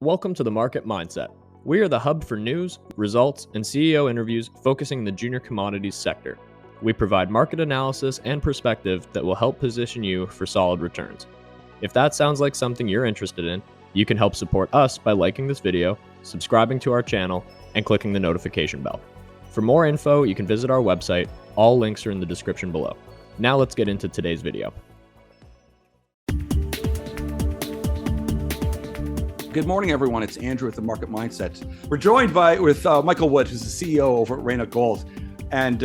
Welcome to the Market Mindset. We are the hub for news, results, and CEO interviews focusing the junior commodities sector. We provide market analysis and perspective that will help position you for solid returns. If that sounds like something you're interested in, you can help support us by liking this video, subscribing to our channel, and clicking the notification bell. For more info, you can visit our website. All links are in the description below. Now let's get into today's video. Good morning, everyone. It's Andrew with the Market Mindset. We're joined with Michael Wood, who's the CEO over at Reyna Gold. And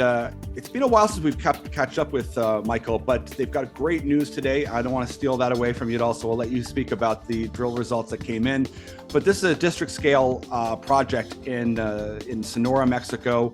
it's been a while since we've catch up with Michael, but they've got great news today. I don't want to steal that away from you at all, so I'll let you speak about the drill results that came in. But this is a district scale project in Sonora, Mexico.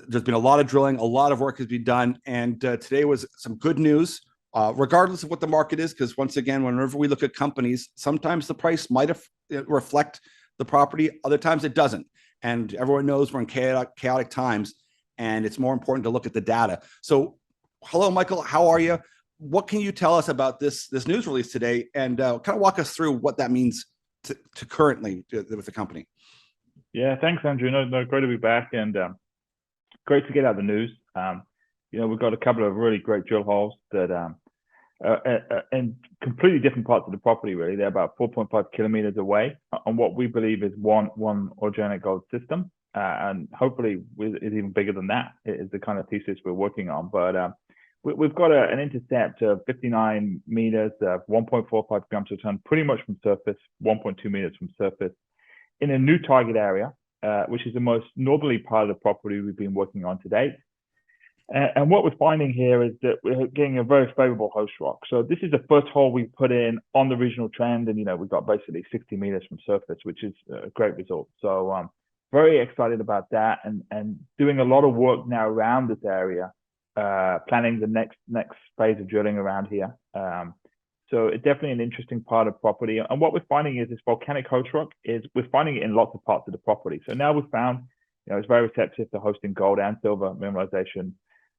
There's been a lot of drilling, a lot of work has been done, and today was some good news, regardless of what the market is, because once again, whenever we look at companies, sometimes the price might reflect the property, other times it doesn't. And everyone knows we're in chaotic times, and it's more important to look at the data. So, hello, Michael, how are you? What can you tell us about this news release today, and kind of walk us through what that means to currently with the company? Yeah, thanks, Andrew. No, great to be back, and great to get out the news. We've got a couple of really great drill holes that are in completely different parts of the property, really. They're about 4.5 kilometers away on what we believe is one organic gold system. And hopefully is even bigger than that, is the kind of thesis we're working on. But we've got an intercept of 59 meters, 1.45 grams per ton, pretty much from surface, 1.2 meters from surface, in a new target area, which is the most northerly part of the property we've been working on to date. And what we're finding here is that we're getting a very favorable host rock. So this is the first hole we put in on the regional trend, and we've got basically 60 meters from surface, which is a great result. So very excited about that, and doing a lot of work now around this area, planning the next phase of drilling around here. So it's definitely an interesting part of property. And what we're finding is this volcanic host rock we're finding it in lots of parts of the property. So now we've found, it's very receptive to hosting gold and silver mineralization.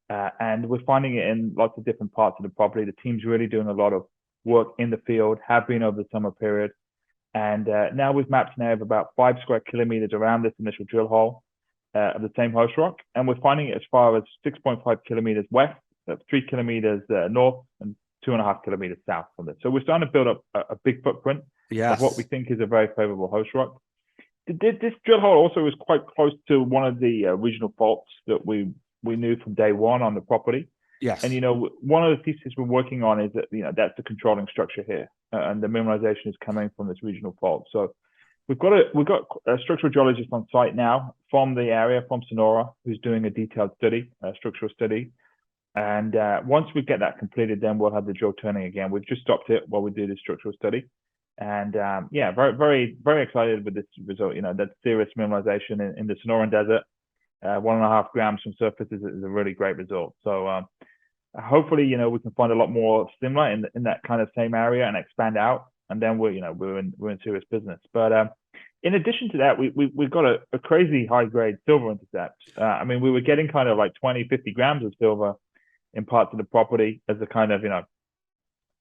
And we're finding it in lots of different parts of the property. The team's really doing a lot of work in the field, have been over the summer period. And now we've mapped an area of about 5 square kilometers around this initial drill hole of the same host rock. And we're finding it as far as 6.5 kilometers west, that's 3 kilometers north, and 2.5 kilometers south from it. So we're starting to build up a big footprint of what we think is a very favorable host rock. This drill hole also was quite close to one of the regional faults that we knew from day one on the property. Yes. And one of the theses we're working on is that that's the controlling structure here, and the mineralization is coming from this regional fault. So we've got a structural geologist on site now from the area, from Sonora, who's doing a detailed study, a structural study. And once we get that completed, then we'll have the drill turning again. We've just stopped it while we do the structural study. And very, very, very excited with this result. That serious mineralization in the Sonoran Desert, 1.5 grams from surface is a really great result. So hopefully, we can find a lot more similar in that kind of same area and expand out. And then we're in serious business. But in addition to that, we've got a crazy high grade silver intercept. We were getting kind of like 20, 50 grams of silver in parts of the property as a kind of,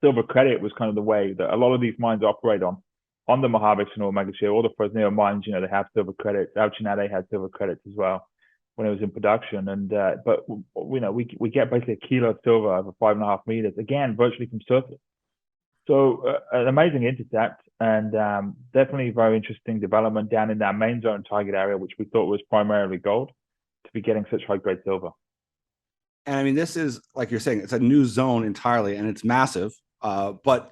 silver credit was kind of the way that a lot of these mines operate on the Mojave, Sonora, Mega Shale, all the Fresnillo mines, they have silver credits. El Chinade had silver credits as well when it was in production. And, but we get basically a kilo of silver over 5.5 meters, again, virtually from surface. So an amazing intercept, and definitely very interesting development down in that main zone target area, which we thought was primarily gold, to be getting such high grade silver. And this is, like you're saying, it's a new zone entirely, and it's massive. But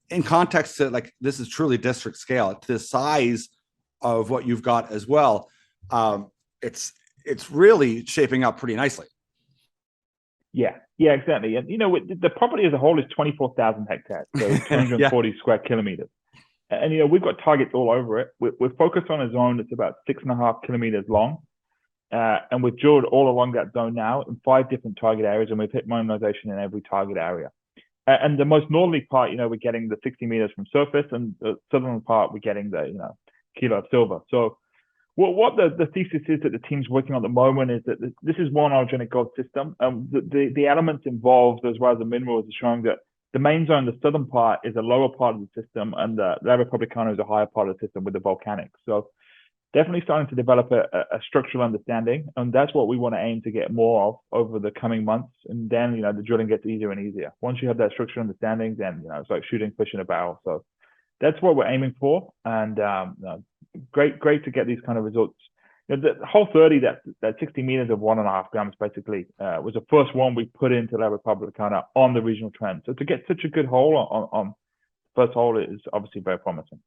in context to this is truly district scale, to the size of what you've got as well. It's really shaping up pretty nicely. Yeah, exactly. And the property as a whole is 24,000 hectares, so 240 square kilometers. And we've got targets all over it. We're focused on a zone that's about 6.5 kilometers long. And we've drilled all along that zone now in 5 different target areas, and we've hit mineralization in every target area. And the most northerly part, we're getting the 60 meters from surface, and the southern part, we're getting the, kilo of silver. So what the thesis is that the team's working on at the moment is that this is one orogenic gold system. The elements involved as well as the minerals are showing that the main zone, the southern part, is a lower part of the system, and the La Republicana is a higher part of the system with the volcanic. So definitely starting to develop a structural understanding, and that's what we want to aim to get more of over the coming months. And then the drilling gets easier and easier. Once you have that structural understanding, then it's like shooting fish in a barrel. So that's what we're aiming for, and great to get these kind of results. The whole 30, that 60 meters of 1.5 grams basically was the first one we put into La Republicana on the regional trend. So to get such a good hole on first hole is obviously very promising.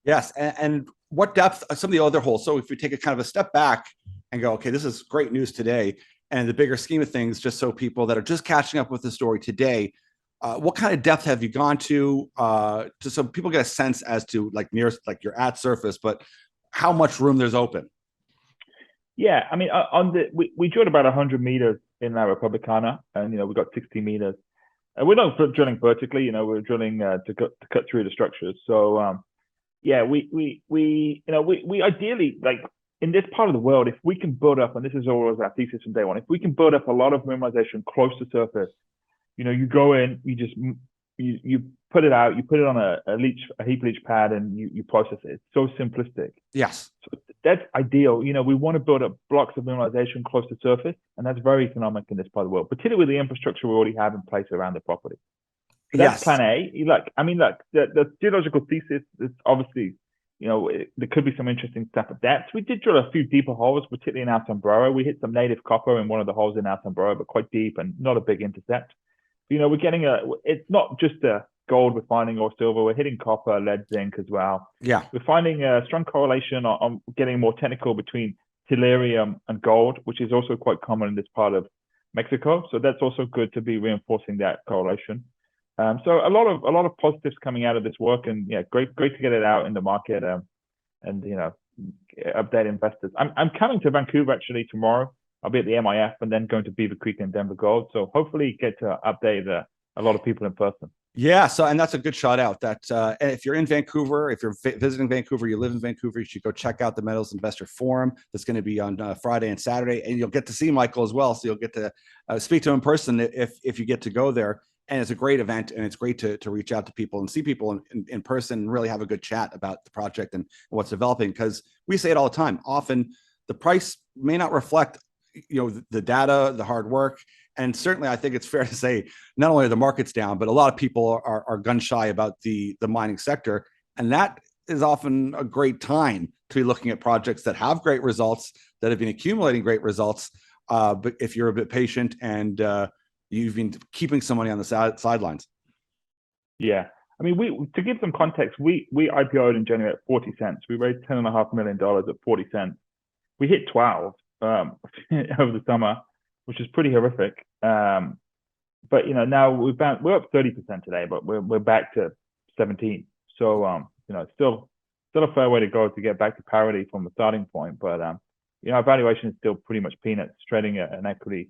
Yes, and what depth are some of the other holes? So if we take a kind of a step back and go, okay, this is great news today, and in the bigger scheme of things, just so people that are just catching up with the story today, what kind of depth have you gone to, just so people get a sense as to like you're at surface, but how much room there's open? Yeah, I mean, we drilled about 100 meters in La Republicana, and we got 60 meters. And we're not drilling vertically, we're drilling to cut through the structures. So yeah, we ideally, like in this part of the world, if we can build up, and this is always our thesis from day one, if we can build up a lot of mineralization close to surface, you go in, you put it out, you put it on a heap leach pad, and you process it. It's so simplistic. Yes. So that's ideal. We want to build up blocks of mineralization close to surface, and that's very economic in this part of the world, particularly with the infrastructure we already have in place around the property. So that's plan A. The geological thesis is obviously, there could be some interesting stuff at depth. We did drill a few deeper holes, particularly in our Sombrero. We hit some native copper in one of the holes in our Sombrero, but quite deep and not a big intercept. We're getting it's not just a gold we're finding or silver. We're hitting copper, lead, zinc as well. Yeah. We're finding a strong correlation on getting more technical between tellurium and gold, which is also quite common in this part of Mexico. So that's also good to be reinforcing that correlation. So a lot of positives coming out of this work, and yeah, great to get it out in the market, and update investors. I'm coming to Vancouver actually tomorrow. I'll be at the MIF and then going to Beaver Creek and Denver Gold. So hopefully get to update a lot of people in person. Yeah, and that's a good shout out. That if you're in Vancouver, if you're visiting Vancouver, you live in Vancouver, you should go check out the Metals Investor Forum. That's going to be on Friday and Saturday, and you'll get to see Michael as well. So you'll get to speak to him in person if you get to go there. And it's a great event, and it's great to reach out to people and see people in person and really have a good chat about the project and what's developing. Because we say it all the time. Often the price may not reflect the data, the hard work. And certainly I think it's fair to say not only are the markets down, but a lot of people are gun shy about the mining sector. And that is often a great time to be looking at projects that have great results, that have been accumulating great results. But if you're a bit patient and you've been keeping some money on the sidelines. Yeah. I mean, to give some context, we IPO'd in January at 40 cents. We raised $10.5 million at 40 cents. We hit 12 over the summer, which is pretty horrific. But now we're up 30% today, but we're back to 17. So it's still a fair way to go to get back to parity from the starting point. But our valuation is still pretty much peanuts, trading at an equity.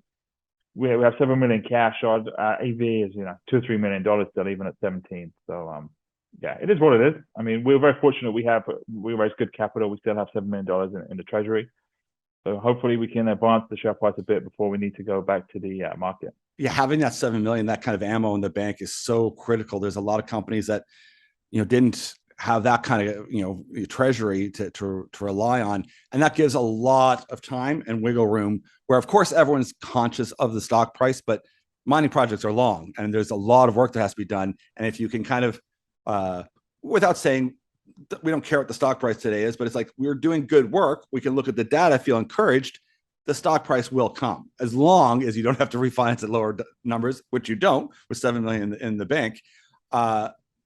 We have $7 million cash. Our EV is $2 or $3 million still, even at 17. So yeah, it is what it is. I mean, we're very fortunate. We raised good capital. We still have $7 million in the treasury. So hopefully we can advance the share price a bit before we need to go back to the market. Yeah, having that 7 million, that kind of ammo in the bank is so critical. There's a lot of companies that didn't have that kind of treasury to rely on, and that gives a lot of time and wiggle room. Where of course everyone's conscious of the stock price, but mining projects are long, and there's a lot of work that has to be done. And if you can kind of, without saying we don't care what the stock price today is, but it's like we're doing good work. We can look at the data, feel encouraged. The stock price will come as long as you don't have to refinance at lower numbers, which you don't with 7 million in the bank.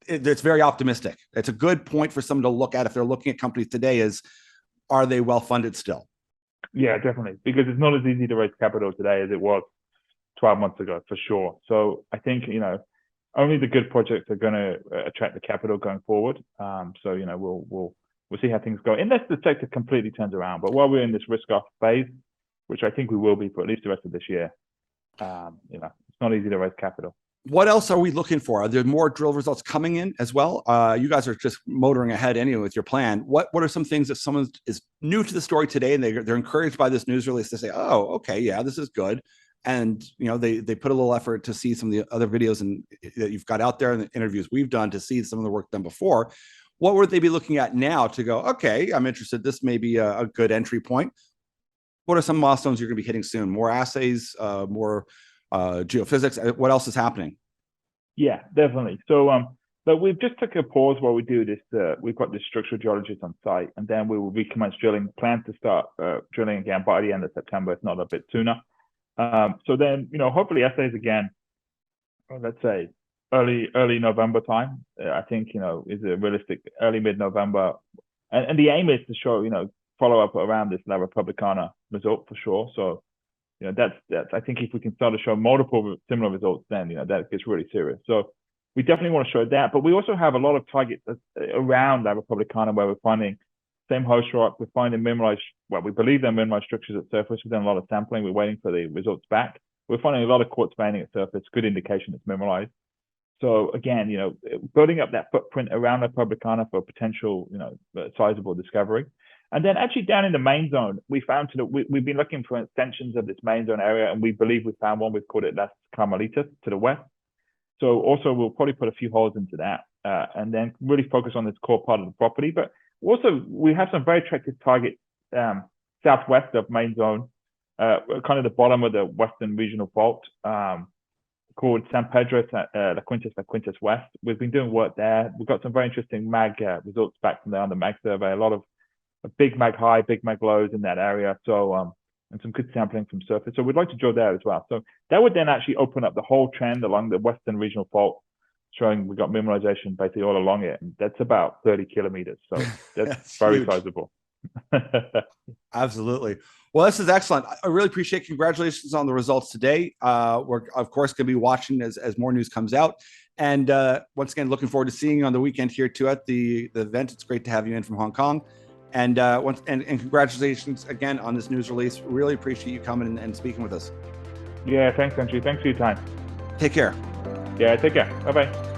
It's very optimistic. It's a good point for someone to look at if they're looking at companies today is, are they well funded still? Yeah, definitely. Because it's not as easy to raise capital today as it was 12 months ago, for sure. So I think, only the good projects are going to attract the capital going forward. So, we'll see how things go, unless the sector completely turns around. But while we're in this risk-off phase, which I think we will be for at least the rest of this year, it's not easy to raise capital. What else are we looking for? Are there more drill results coming in as well? You guys are just motoring ahead anyway with your plan. What are some things that someone is new to the story today and they're encouraged by this news release to say, oh, okay, yeah, this is good. And they put a little effort to see some of the other videos and that you've got out there and the interviews we've done to see some of the work done before. What would they be looking at now to go, okay, I'm interested. This may be a good entry point. What are some milestones you're going to be hitting soon? More assays, more geophysics. What else is happening? Yeah, definitely. So, but we've just took a pause while we do this. We've got this structural geologist on site, and then we will recommence drilling. Plan to start drilling again by the end of September, if not a bit sooner. So then, hopefully assays again. Let's say early November time. I think is a realistic early mid-November, and the aim is to show follow up around this La Republicana result for sure. So that's I think if we can start to show multiple similar results, then that gets really serious. So we definitely want to show that, but we also have a lot of targets around La Republicana where we're finding same host rock. We're finding mineralized, well, we believe they're mineralized structures at surface. We've done a lot of sampling. We're waiting for the results back. We're finding a lot of quartz veining at surface. Good indication it's mineralized. So again, building up that footprint around La Republicana for potential, sizable discovery. And then actually down in the main zone, we found we've been looking for extensions of this main zone area, and we believe we found one. We've called it Las Carmelitas to the west. So also we'll probably put a few holes into that and then really focus on this core part of the property. But also we have some very attractive targets southwest of main zone, kind of the bottom of the western regional fault called San Pedro La Quintas West. We've been doing work there. We've got some very interesting mag results back from there on the mag survey. A lot of big mag high, big mag lows in that area. So and some good sampling from surface. So we'd like to drill there as well. So that would then actually open up the whole trend along the western regional fault, showing we've got mineralization basically all along it. And that's about 30 kilometers. So that's very huge. sizable. Absolutely. Well, this is excellent. I really appreciate it. Congratulations on the results today. We're, of course, going to be watching as more news comes out. And once again, looking forward to seeing you on the weekend here too at the event. It's great to have you in from Hong Kong. And congratulations again on this news release. Really appreciate you coming and speaking with us. Yeah, thanks, Andrew. Thanks for your time. Take care. Yeah, take care. Bye-bye.